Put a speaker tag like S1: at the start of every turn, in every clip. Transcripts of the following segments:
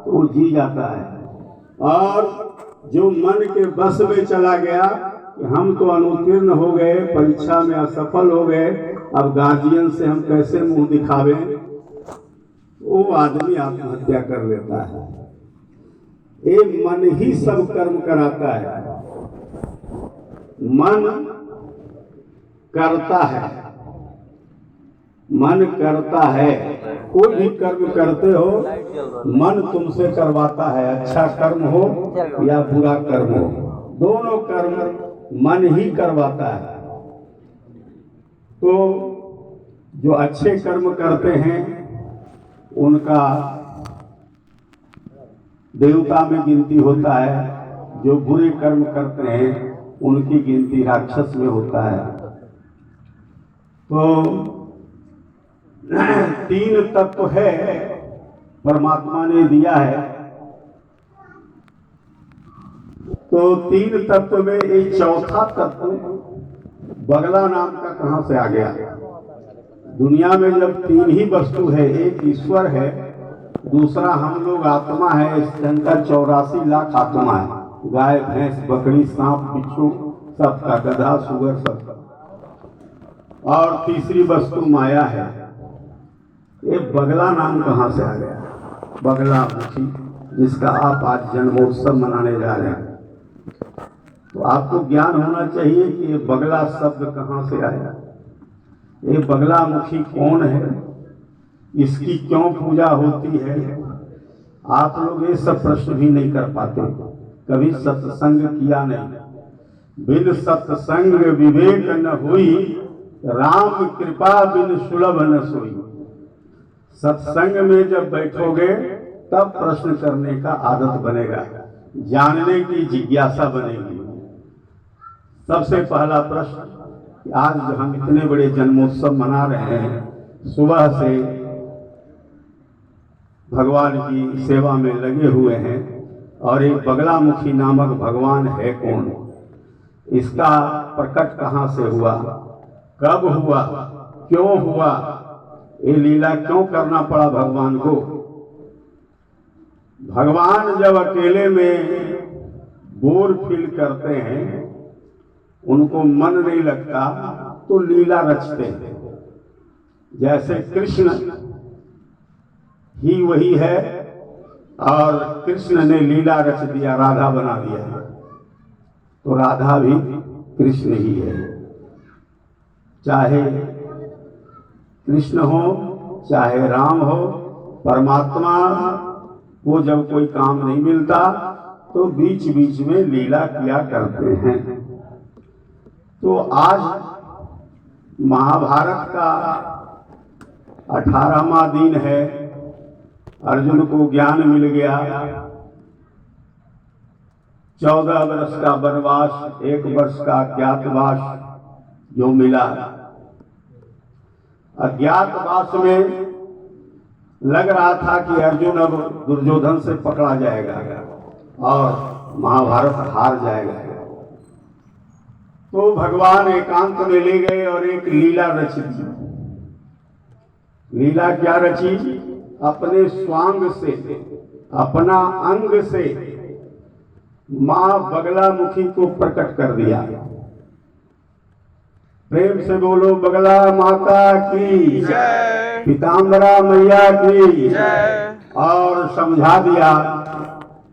S1: तो वो जी जाता है। और जो मन के बस में चला गया कि हम तो अनुत्तीर्ण हो गए, परीक्षा में असफल हो गए, अब गार्जियन से हम कैसे मुंह दिखावें, वो आदमी आत्महत्या कर लेता है। ये मन ही सब कर्म कराता है, मन करता है, मन करता है। कोई भी कर्म करते हो मन तुमसे करवाता है, अच्छा कर्म हो या बुरा कर्म हो, दोनों कर्म मन ही करवाता है। तो जो अच्छे कर्म करते हैं उनका देवता में गिनती होता है, जो बुरे कर्म करते हैं उनकी गिनती राक्षस में होता है। तो तीन तत्व है परमात्मा ने दिया है। तो तीन तत्व में एक चौथा तत्व बगला नाम का कहां से आ गया? दुनिया में जब तीन ही वस्तु है, एक ईश्वर है, दूसरा हम लोग आत्मा है, इसके अंदर 84 लाख आत्मा है, गाय भैंस बकरी सांप बिच्छू सबका, गधा सुअर सबका, और तीसरी वस्तु माया है। ये बगला नाम कहां से आ गया? बगला मुखी, जिसका आप आज जन्मोत्सव मनाने जा रहे हैं। तो आपको ज्ञान होना चाहिए कि ये बगला शब्द कहां से आया, ये बगला मुखी कौन है, इसकी क्यों पूजा होती है। आप लोग ये सब प्रश्न भी नहीं कर पाते, कभी सत्संग किया नहीं। बिन सत्संग विवेक न हुई, राम कृपा बिन सुलभ न सोई। सत्संग में जब बैठोगे तब प्रश्न करने का आदत बनेगा, जानने की जिज्ञासा बनेगी। सबसे पहला प्रश्न, आज हम इतने बड़े जन्मोत्सव मना रहे हैं, सुबह से भगवान की सेवा में लगे हुए हैं, और एक बगलामुखी नामक भगवान है कौन, इसका प्रकट कहां से हुआ, कब हुआ, क्यों हुआ, ये लीला क्यों करना पड़ा भगवान को। भगवान जब अकेले में बोर फील करते हैं, उनको मन नहीं लगता तो लीला रचते हैं। जैसे कृष्ण ही वही है, और कृष्ण ने लीला रच दिया, राधा बना दिया, तो राधा भी कृष्ण ही है। चाहे कृष्ण हो चाहे राम हो, परमात्मा को जब कोई काम नहीं मिलता तो बीच बीच में लीला किया करते हैं। तो आज महाभारत का 18वां दिन है, अर्जुन को ज्ञान मिल गया, 14 वर्ष का वनवास, 1 वर्ष का अज्ञातवास जो मिला। अज्ञातवास में लग रहा था कि अर्जुन अब दुर्योधन से पकड़ा जाएगा और महाभारत हार जाएगा। तो भगवान एकांत में ले गए और एक लीला रची। लीला क्या रची? अपने स्वांग से, अपना अंग से मां बगलामुखी को प्रकट कर दिया। प्रेम से बोलो बगला माता की जय, पीताम्बरा मैया की जय। और समझा दिया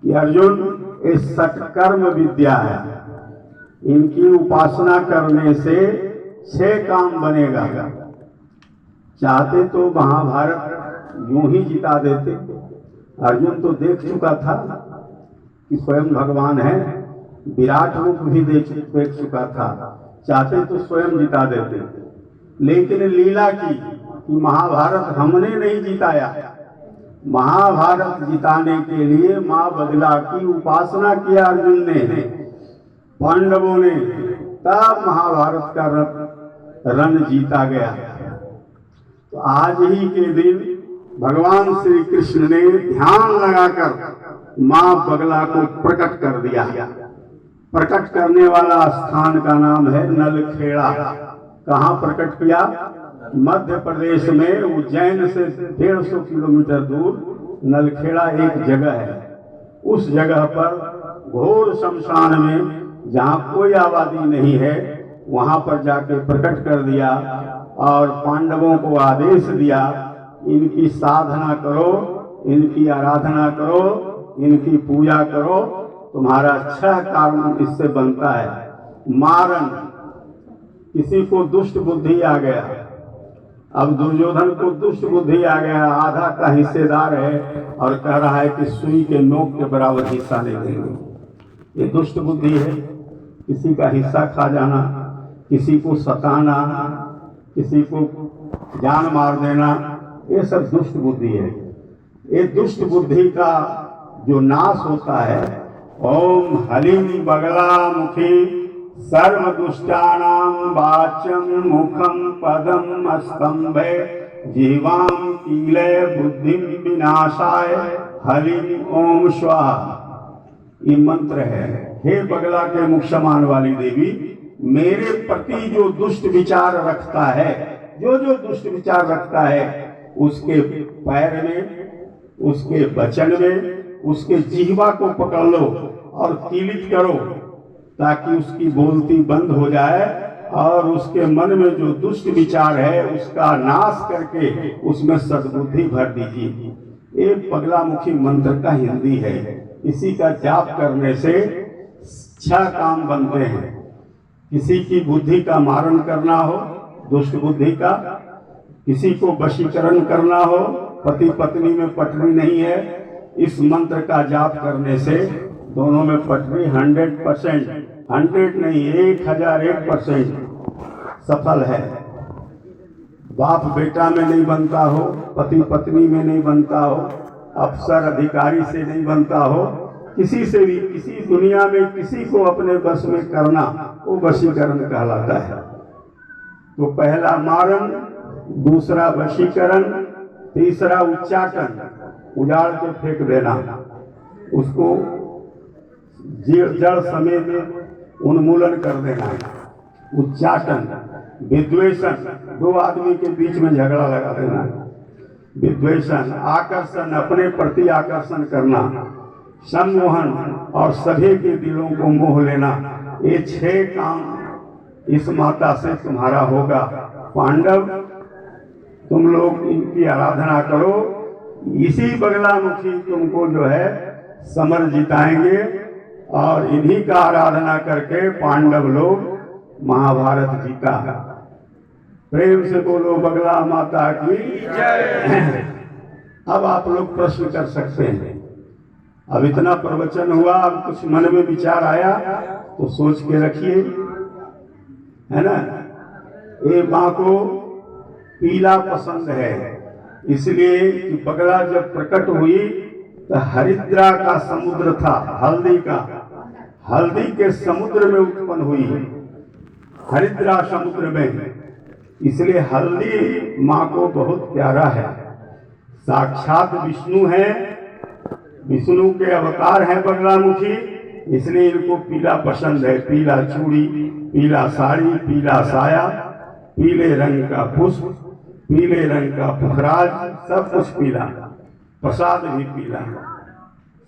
S1: कि अर्जुन, ये सत्कर्म विद्या है, इनकी उपासना करने से 6 काम बनेगा। चाहते तो महाभारत यूं ही जिता देते, अर्जुन तो देख चुका था कि स्वयं भगवान है, विराट रूप भी देख चुका था, चाहते तो स्वयं जिता देते। लेकिन लीला की कि महाभारत हमने नहीं जिताया, महाभारत जिताने के लिए मां बगला की उपासना किया अर्जुन ने, पांडवों ने, तब महाभारत का रण जीता गया। तो आज ही के दिन भगवान श्री कृष्ण ने ध्यान लगाकर मां बगला को प्रकट कर दिया। प्रकट करने वाला स्थान का नाम है नलखेड़ा। कहाँ प्रकट किया? मध्य प्रदेश में, उज्जैन से 150 किलोमीटर दूर नलखेड़ा एक जगह है, उस जगह पर घोर शमशान में जहाँ कोई आबादी नहीं है वहाँ पर जाके प्रकट कर दिया और पांडवों को आदेश दिया, इनकी साधना करो, इनकी आराधना करो, इनकी पूजा करो, तुम्हारा 6 कारण इससे बनता है। मारन, किसी को दुष्ट बुद्धि आ गया, अब दुर्योधन को दुष्ट बुद्धि आ गया, आधा का हिस्सेदार है और कह रहा है कि सुई के नोक के बराबर हिस्सा ले लेंगे। ये दुष्ट बुद्धि है, किसी का हिस्सा खा जाना, किसी को सताना, किसी को जान मार देना, ये सब दुष्ट बुद्धि है। ये दुष्ट बुद्धि का जो नाश होता है, ओम हलिम बगला मुखी सर्व दुष्टानां वाचम मुखम पदम स्तंभे जीवाम कीले बुद्धिम विनाशाय हलिम ओम स्वाहा। ये मंत्र है। हे बगला के मुख समान वाली देवी, मेरे प्रति जो दुष्ट विचार रखता है, जो दुष्ट विचार रखता है, उसके पैर में, उसके वचन में, उसके जिह्वा को पकड़ लो और कीलित करो ताकि उसकी बोलती बंद हो जाए और उसके मन में जो दुष्ट विचार है उसका नाश करके उसमें सद्बुद्धि भर दीजिए। एक पगलामुखी मंत्र का हिंदी है, इसी का जाप करने से 6 काम बनते हैं। किसी की बुद्धि का मारण करना हो, दुष्ट बुद्धि का, किसी को वशीकरण करना हो, पति पत्नी में पटरी नहीं है, इस मंत्र का जाप करने से दोनों में पटरी 100%, 100 नहीं 1001% सफल है। बाप बेटा में नहीं बनता हो, पति पत्नी में नहीं बनता हो, अफसर अधिकारी से नहीं बनता हो, किसी से भी, किसी दुनिया में किसी को अपने बस में करना, वो वशीकरण कहलाता है। तो पहला मारण, दूसरा वशीकरण, तीसरा उच्चाटन, उजाड़ के फेंक देना, उसको जड़ समेत उन्मूलन कर देना। उच्चाटन, विद्वेषण, 2 आदमी के बीच में झगड़ा लगा देना, विद्वेषण। आकर्षण, अपने प्रति आकर्षण करना। सम्मोहन, और सभी के दिलों को मोह लेना। ये 6 काम इस माता से तुम्हारा होगा। पांडव, तुम लोग इनकी आराधना करो, इसी बगलामुखी तुमको जो है समर जिताएंगे और इन्हीं का आराधना करके पांडव लोग महाभारत जीता। प्रेम से बोलो बगला माता की जय। अब आप लोग प्रश्न कर सकते हैं। अब इतना प्रवचन हुआ, अब कुछ मन में विचार आया तो सोच के रखिए, है ना। ये माँ को पीला पसंद है, इसलिए कि बगला जब प्रकट हुई तो हरिद्रा का समुद्र था, हल्दी का, हल्दी के समुद्र में उत्पन्न हुई, हरिद्रा समुद्र में, इसलिए हल्दी माँ को बहुत प्यारा है। साक्षात विष्णु है, विष्णु के अवतार हैं बगलामुखी, इसलिए इनको पीला पसंद है। पीला चूड़ी, पीला साड़ी, पीला साया, पीले रंग का पुष्प, पीले रंग का पुखराज, सब कुछ पीला, प्रसाद भी पीला,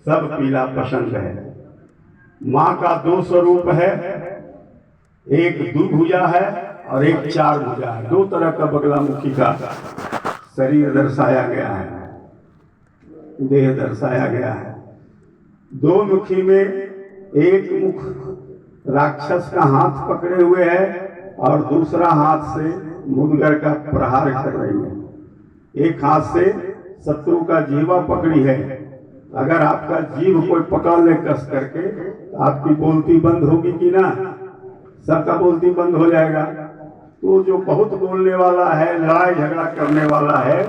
S1: सब पीला पसंद है। माँ का 2 स्वरूप है, एक द्विभुजा है और एक 4 भुजा है। 2 तरह का बगलामुखी का शरीर दर्शाया गया है, देह दर्शाया गया है। 2 मुखी में एक मुख राक्षस का हाथ पकड़े हुए है और दूसरा हाथ से मुदगर का प्रहार कर रही है। एक हाथ से शत्रु का जीवा पकड़ी है। अगर आपका जीव कोई पकड़ ले कस करके तो आपकी बोलती बंद होगी कि ना, सबका बोलती बंद हो जाएगा। तो जो बहुत बोलने वाला है, लड़ाई झगड़ा करने वाला है,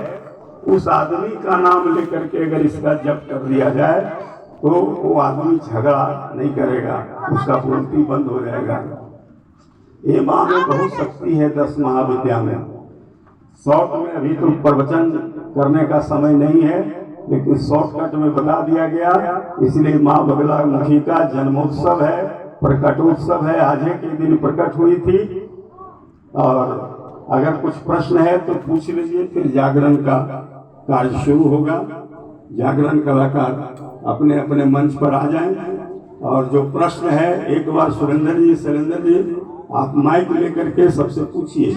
S1: उस आदमी का नाम लेकर के अगर इसका जप कर दिया जाए तो वो आदमी झगड़ा नहीं करेगा, उसका बोलती बंद हो जाएगा। ये माँ में बहुत शक्ति है 10 महाविद्या में। शॉर्ट में अभी तो प्रवचन करने का समय नहीं है, लेकिन शॉर्टकट में बता दिया गया। इसलिए माँ बगलामुखी का जन्मोत्सव है, प्रकटोत्सव है। आज के दिन प्रकट हुई थी। और अगर कुछ प्रश्न है तो पूछ लीजिए, फिर जागरण का कार्य शुरू होगा। जागरण कलाकार अपने अपने मंच पर आ जाएं और जो प्रश्न है एक बार सुरेंद्र जी आप माइक लेकर के सबसे पूछिए।